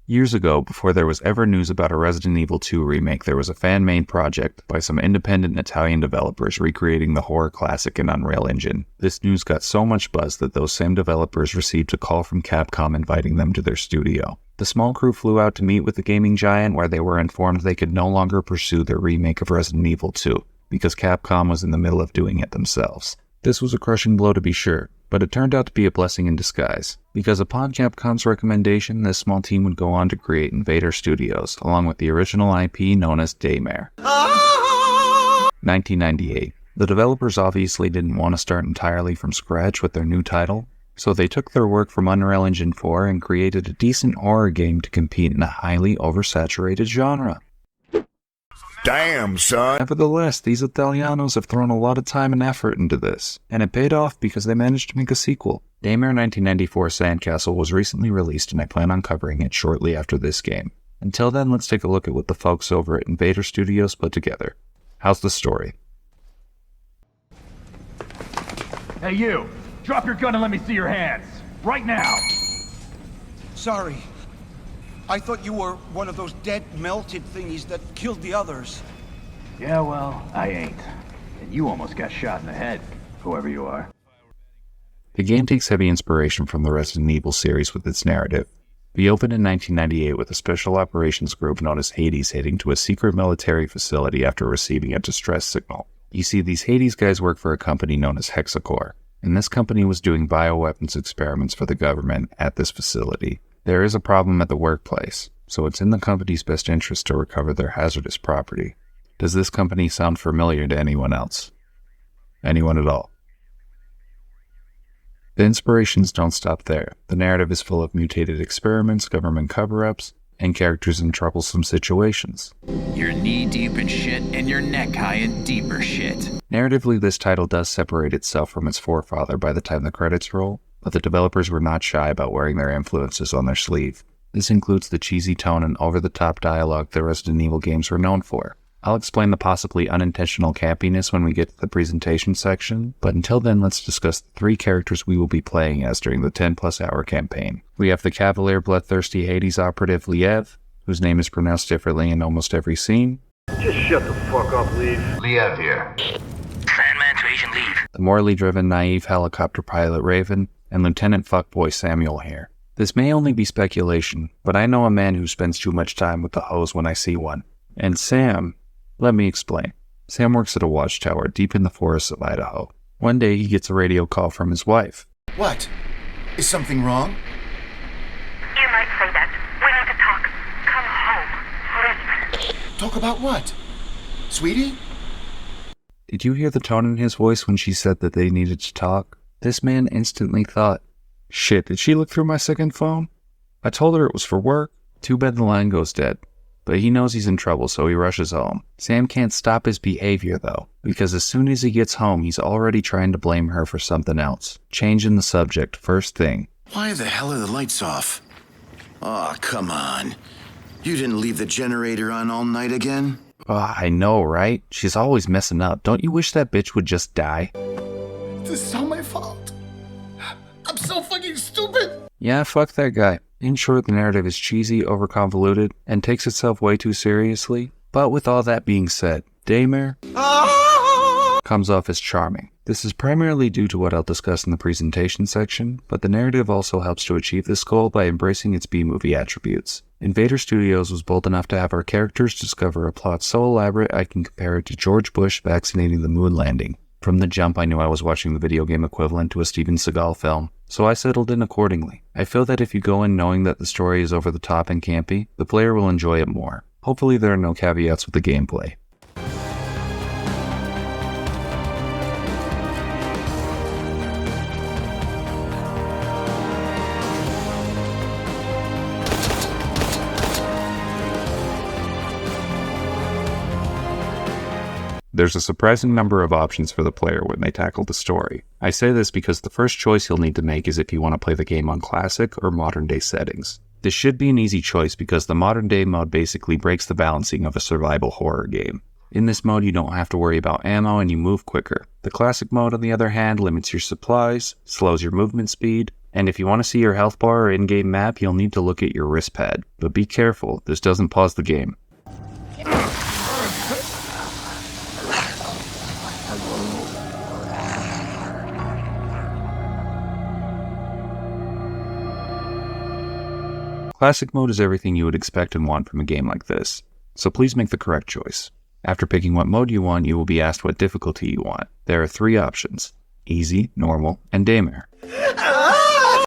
Years ago, before there was ever news about a Resident Evil 2 remake, there was a fan-made project by some independent Italian developers recreating the horror classic in Unreal Engine. This news got so much buzz that those same developers received a call from Capcom inviting them to their studio. The small crew flew out to meet with the gaming giant, where they were informed they could no longer pursue their remake of Resident Evil 2, because Capcom was in the middle of doing it themselves. This was a crushing blow to be sure, but it turned out to be a blessing in disguise, because upon Capcom's recommendation, this small team would go on to create Invader Studios, along with the original IP known as Daymare. 1998. The developers obviously didn't want to start entirely from scratch with their new title, so they took their work from Unreal Engine 4 and created a decent horror game to compete in a highly oversaturated genre. Damn, son. Nevertheless, these Italianos have thrown a lot of time and effort into this, and it paid off because they managed to make a sequel. Daymare 1994 Sandcastle was recently released, and I plan on covering it shortly after this game. Until then, let's take a look at what the folks over at Invader Studios put together. How's the story? Hey you! Drop your gun and let me see your hands! Right now! Sorry. I thought you were one of those dead, melted thingies that killed the others. Yeah, well, I ain't. And you almost got shot in the head, whoever you are. The game takes heavy inspiration from the Resident Evil series with its narrative. We opened in 1998 with a special operations group known as Hades heading to a secret military facility after receiving a distress signal. You see, these Hades guys work for a company known as Hexacore, and this company was doing bioweapons experiments for the government at this facility. There is a problem at the workplace, so it's in the company's best interest to recover their hazardous property. Does this company sound familiar to anyone else? Anyone at all? The inspirations don't stop there. The narrative is full of mutated experiments, government cover-ups, and characters in troublesome situations. You're knee-deep in shit, and you're neck-high in deeper shit. Narratively, this title does separate itself from its forefather by the time the credits roll, but the developers were not shy about wearing their influences on their sleeve. This includes the cheesy tone and over-the-top dialogue the Resident Evil games were known for. I'll explain the possibly unintentional campiness when we get to the presentation section, but until then, let's discuss the 3 characters we will be playing as during the 10-plus hour campaign. We have the Cavalier Bloodthirsty Hades operative Liev, whose name is pronounced differently in almost every scene. Just shut the fuck up, Liev. Liev here. Sandman to Agent Liev. The morally driven, naive helicopter pilot Raven, and Lieutenant Fuckboy Samuel here. This may only be speculation, but I know a man who spends too much time with the hose when I see one. And Sam, let me explain. Sam works at a watchtower deep in the forests of Idaho. One day he gets a radio call from his wife. What? Is something wrong? You might say that. We need to talk. Come home, please. Talk about what? Sweetie? Did you hear the tone in his voice when she said that they needed to talk? This man instantly thought, shit, did she look through my second phone? I told her it was for work. Too bad the line goes dead. But he knows he's in trouble, so he rushes home. Sam can't stop his behavior, though, because as soon as he gets home, he's already trying to blame her for something else. Changing the subject, first thing. Why the hell are the lights off? Aw, come on. You didn't leave the generator on all night again? I know, right? She's always messing up. Don't you wish that bitch would just die? This is all my fault. I'm so fucking stupid. Yeah, fuck that guy. In short, the narrative is cheesy, overconvoluted, and takes itself way too seriously. But with all that being said, Daymare comes off as charming. This is primarily due to what I'll discuss in the presentation section, but the narrative also helps to achieve this goal by embracing its B-movie attributes. Invader Studios was bold enough to have our characters discover a plot so elaborate I can compare it to George Bush vaccinating the moon landing. From the jump, I knew I was watching the video game equivalent to a Steven Seagal film, so I settled in accordingly. I feel that if you go in knowing that the story is over the top and campy, the player will enjoy it more. Hopefully there are no caveats with the gameplay. There's a surprising number of options for the player when they tackle the story. I say this because the first choice you'll need to make is if you want to play the game on classic or modern day settings. This should be an easy choice because the modern day mode basically breaks the balancing of a survival horror game. In this mode you don't have to worry about ammo and you move quicker. The classic mode on the other hand limits your supplies, slows your movement speed, And if you want to see your health bar or in-game map, you'll need to look at your wrist pad. But be careful, this doesn't pause the game. Classic mode is everything you would expect and want from a game like this, so please make the correct choice. After picking what mode you want, you will be asked what difficulty you want. There are 3 options: easy, normal, and Daymare.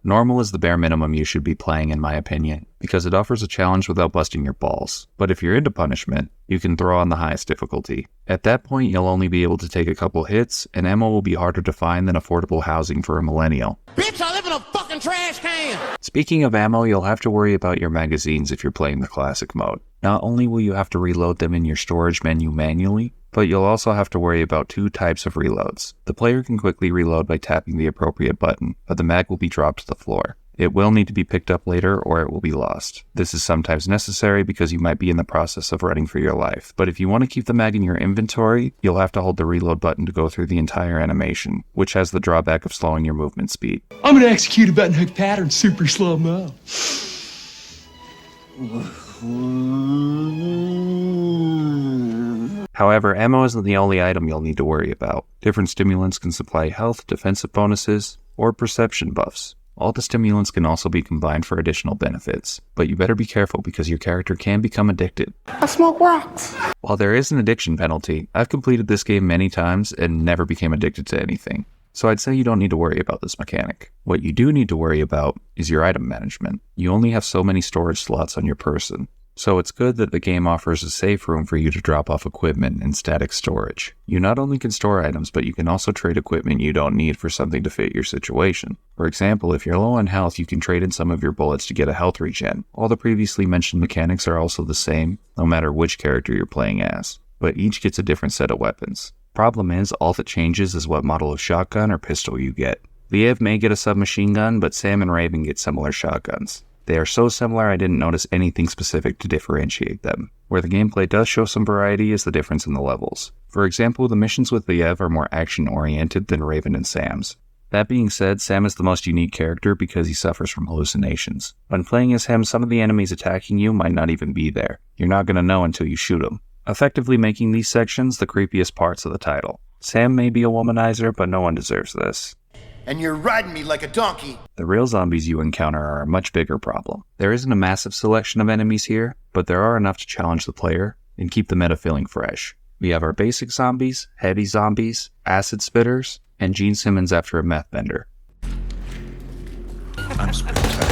Normal is the bare minimum you should be playing in my opinion, because it offers a challenge without busting your balls. But if you're into punishment, you can throw on the highest difficulty. At that point, you'll only be able to take a couple hits, and ammo will be harder to find than affordable housing for a millennial. Bitch, I live in a fucking trash can! Speaking of ammo, you'll have to worry about your magazines if you're playing the classic mode. Not only will you have to reload them in your storage menu manually, but you'll also have to worry about 2 types of reloads. The player can quickly reload by tapping the appropriate button, but the mag will be dropped to the floor. It will need to be picked up later or it will be lost. This is sometimes necessary because you might be in the process of running for your life, but if you want to keep the mag in your inventory, you'll have to hold the reload button to go through the entire animation, which has the drawback of slowing your movement speed. I'm gonna execute a button hook pattern super slow-mo. However, ammo isn't the only item you'll need to worry about. Different stimulants can supply health, defensive bonuses, or perception buffs. All the stimulants can also be combined for additional benefits, but you better be careful because your character can become addicted. I smoke rocks. While there is an addiction penalty, I've completed this game many times and never became addicted to anything. So I'd say you don't need to worry about this mechanic. What you do need to worry about is your item management. You only have so many storage slots on your person. So it's good that the game offers a safe room for you to drop off equipment and static storage. You not only can store items, but you can also trade equipment you don't need for something to fit your situation. For example, if you're low on health, you can trade in some of your bullets to get a health regen. All the previously mentioned mechanics are also the same, no matter which character you're playing as, but each gets a different set of weapons. Problem is, all that changes is what model of shotgun or pistol you get. Liev may get a submachine gun, but Sam and Raven get similar shotguns. They are so similar I didn't notice anything specific to differentiate them. Where the gameplay does show some variety is the difference in the levels. For example, the missions with Liev are more action-oriented than Raven and Sam's. That being said, Sam is the most unique character because he suffers from hallucinations. When playing as him, some of the enemies attacking you might not even be there. You're not going to know until you shoot them, effectively making these sections the creepiest parts of the title. Sam may be a womanizer, but no one deserves this. And you're riding me like a donkey. The real zombies you encounter are a much bigger problem. There isn't a massive selection of enemies here, but there are enough to challenge the player and keep the meta feeling fresh. We have our basic zombies, heavy zombies, acid spitters, and Gene Simmons after a meth bender. I'm spectacular.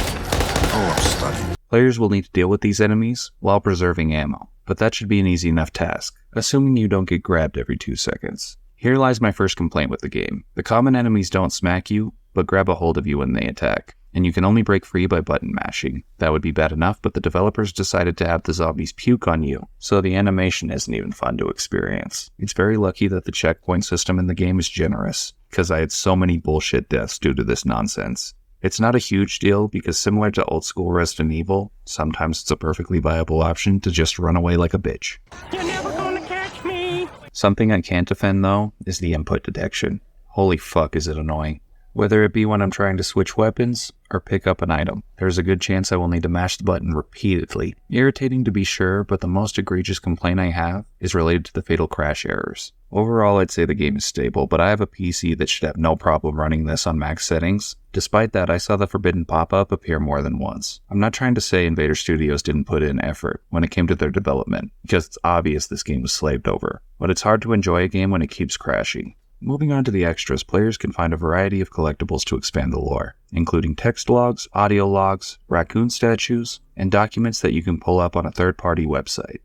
Oh, I'm stunning. Players will need to deal with these enemies while preserving ammo, but that should be an easy enough task, assuming you don't get grabbed every 2 seconds. Here lies my first complaint with the game. The common enemies don't smack you, but grab a hold of you when they attack, and you can only break free by button mashing. That would be bad enough, but the developers decided to have the zombies puke on you, so the animation isn't even fun to experience. It's very lucky that the checkpoint system in the game is generous, because I had so many bullshit deaths due to this nonsense. It's not a huge deal because similar to old school Resident Evil, sometimes it's a perfectly viable option to just run away like a bitch. You're never gonna catch me. Something I can't defend though is the input detection. Holy fuck is it annoying. Whether it be when I'm trying to switch weapons or pick up an item, there's a good chance I will need to mash the button repeatedly. Irritating to be sure, but the most egregious complaint I have is related to the fatal crash errors. Overall, I'd say the game is stable, but I have a PC that should have no problem running this on max settings. Despite that, I saw the forbidden pop-up appear more than once. I'm not trying to say Invader Studios didn't put in effort when it came to their development, because it's obvious this game was slaved over, but it's hard to enjoy a game when it keeps crashing. Moving on to the extras, players can find a variety of collectibles to expand the lore, including text logs, audio logs, raccoon statues, and documents that you can pull up on a third-party website.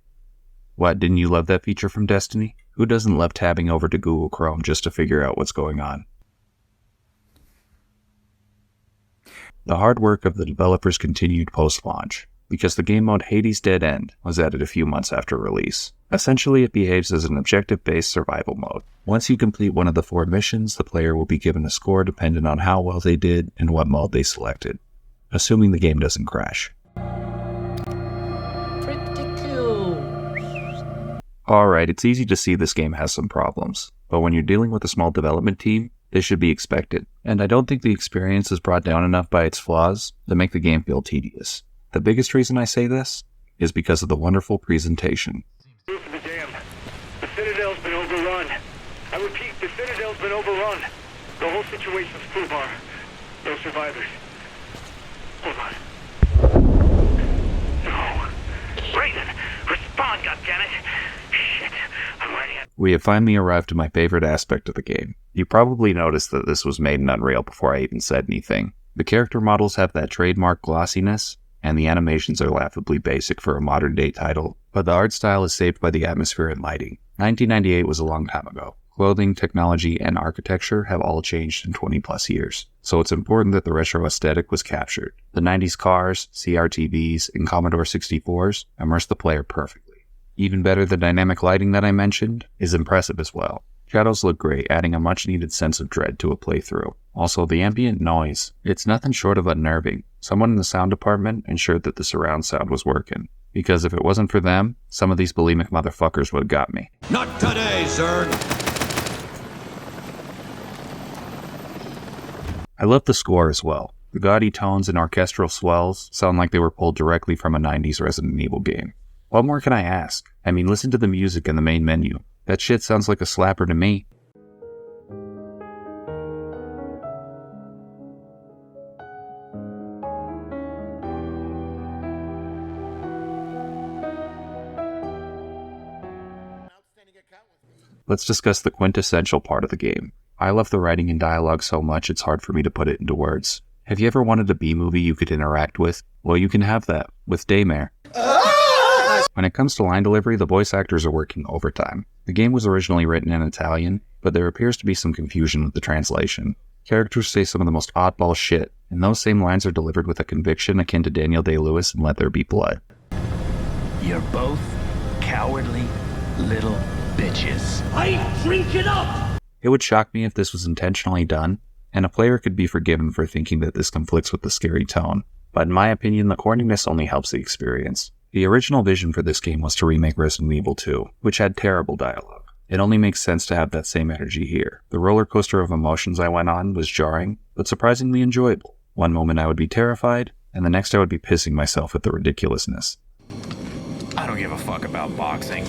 What, didn't you love that feature from Destiny? Who doesn't love tabbing over to Google Chrome just to figure out what's going on? The hard work of the developers continued post-launch, because the game mode Hades Dead End was added a few months after release. Essentially, it behaves as an objective-based survival mode. Once you complete one of the 4 missions, the player will be given a score dependent on how well they did and what mode they selected, assuming the game doesn't crash. Alright, it's easy to see this game has some problems, but when you're dealing with a small development team, They should be expected, and I don't think the experience is brought down enough by its flaws to make the game feel tedious. The biggest reason I say this is because of the wonderful presentation. Roof of the dam. The Citadel's been overrun. I repeat, the Citadel's been overrun. The whole situation's foobar. No survivors. Hold on. No. Raiden, respond, goddammit. Shit, I'm running out. We have finally arrived to my favorite aspect of the game. You probably noticed that this was made in Unreal before I even said anything. The character models have that trademark glossiness, and the animations are laughably basic for a modern-day title, but the art style is saved by the atmosphere and lighting. 1998 was a long time ago. Clothing, technology, and architecture have all changed in 20-plus years, so it's important that the retro aesthetic was captured. The 90s cars, CRTVs, and Commodore 64s immerse the player perfectly. Even better, the dynamic lighting that I mentioned is impressive as well. Shadows look great, adding a much-needed sense of dread to a playthrough. Also, the ambient noise, it's nothing short of unnerving. Someone in the sound department ensured that the surround sound was working, because if it wasn't for them, some of these bulimic motherfuckers would have got me. Not today, Zerg. I love the score as well. The gaudy tones and orchestral swells sound like they were pulled directly from a 90s Resident Evil game. What more can I ask? I mean, listen to the music in the main menu. That shit sounds like a slapper to me. Let's discuss the quintessential part of the game. I love the writing and dialogue so much it's hard for me to put it into words. Have you ever wanted a B-movie you could interact with? Well, you can have that with Daymare. When it comes to line delivery, the voice actors are working overtime. The game was originally written in Italian, but there appears to be some confusion with the translation. Characters say some of the most oddball shit, and those same lines are delivered with a conviction akin to Daniel Day-Lewis in Let There Be Blood. You're both cowardly little bitches. It would shock me if this was intentionally done, and a player could be forgiven for thinking that this conflicts with the scary tone. But in my opinion, the corniness only helps the experience. The original vision for this game was to remake Resident Evil 2, which had terrible dialogue. It only makes sense to have that same energy here. The roller coaster of emotions I went on was jarring, but surprisingly enjoyable. One moment I would be terrified, and the next I would be pissing myself at the ridiculousness. I don't give a fuck about boxing.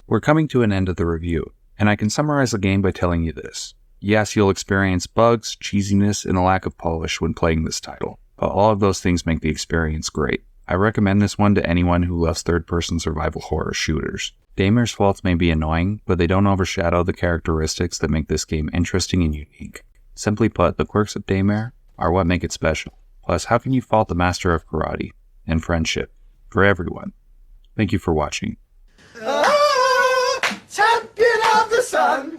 We're coming to an end of the review, and I can summarize the game by telling you this. Yes, you'll experience bugs, cheesiness, and a lack of polish when playing this title, but all of those things make the experience great. I recommend this one to anyone who loves third-person survival horror shooters. Daymare's faults may be annoying, but they don't overshadow the characteristics that make this game interesting and unique. Simply put, the quirks of Daymare are what make it special. Plus, how can you fault the master of karate and friendship for everyone? Thank you for watching. Champion of the sun.